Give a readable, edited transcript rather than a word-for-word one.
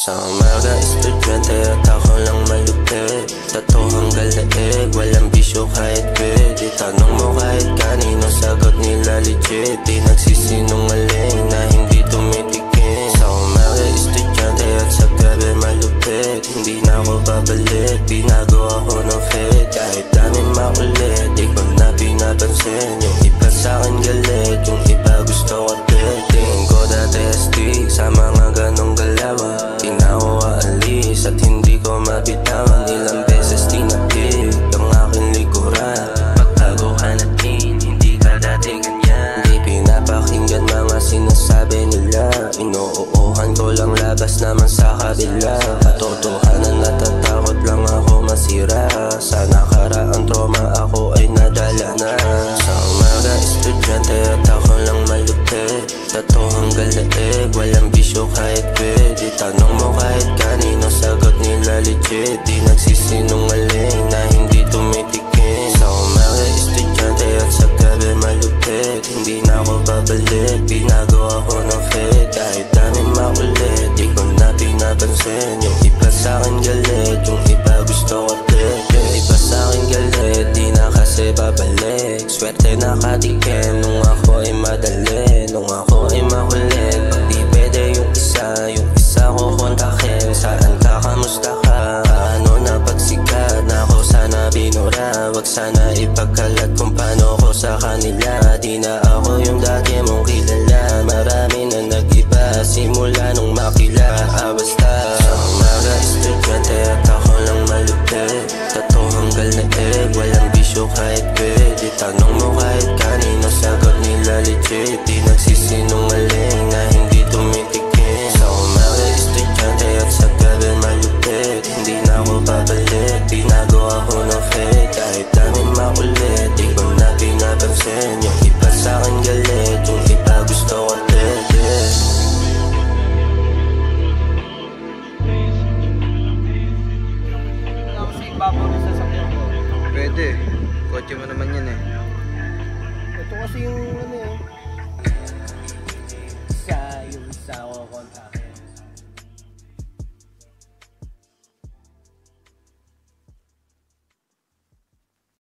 Sa umaga estudyante at ako lang malupit. Tatohang galaig, walang bisyo kahit pwede. Tanong mo kahit kanino, sagot nila legit. Di nagsisinungaling na hindi tumitikin. Sa umaga estudyante at sa gabi malupit. Hindi na ako babalik, binago ako ng fit. Kahit dami makulit, di ko na pinapansin. Yung iba sa'kin galit, yung iba gusto ko din. Tingin ko dati astig sa mga ganong galawan. Di na ako aalis at hindi ko mabitawan. Ilang beses tinatid ang aking likuran. Magbago ka na din, hindi ka dati ganyan. Di pinapakinggan mga sinasabi nila. Inuuuhan ko lang labas naman sa kabila. Katotohanan natatakot lang ako masira. Sa nakaraang trauma ako ay nadala na. Sa umaga estudyante at ako lang malupit. Tatohang galaig, walang bisyo kahit pwede. Tanong mo kahit kanino, sagot nila legit. Di nagsisinungaling na hindi tumitikin. Sa umaga estudyante at sa gabi malupit. Hindi na ako babalik, binago ako ng fit. Kahit dami makulit, di ko na pinapansin. Yung iba sa'kin galit, yung iba gusto ko din. Yung iba sa'kin galit, di na kasi babalik. Swerte nakatikin nung ako ay madali. Nung ako ay makulit, pag di pwede yung isa ko kontakin. Saan ka, kamusta ka? Paano na pagsikat na ako sana binura? Wag sana ipagkalat kung paano ko sa kanila. Di na ako yung dati mong kilala. Marami na nag-iba simula nung makila. Basta sa umaga estudyante at ako lang malupit. Tatohang galaig, walang bisyo kahit pwede. Tanong mo kahit kanino, sagot nila legit. Di nagsisinungaling na hindi tumitikin. Sa umaga estudyante at sa gabi malupit. Hindi na ako babalik, binago ako ng fit. Kahit dami makulit, di ko na pinapansin. Yung iba sa'kin galit, yung iba gusto ko din. Pwede, kotse mo naman yan eh. Ito kasi yung ano eh.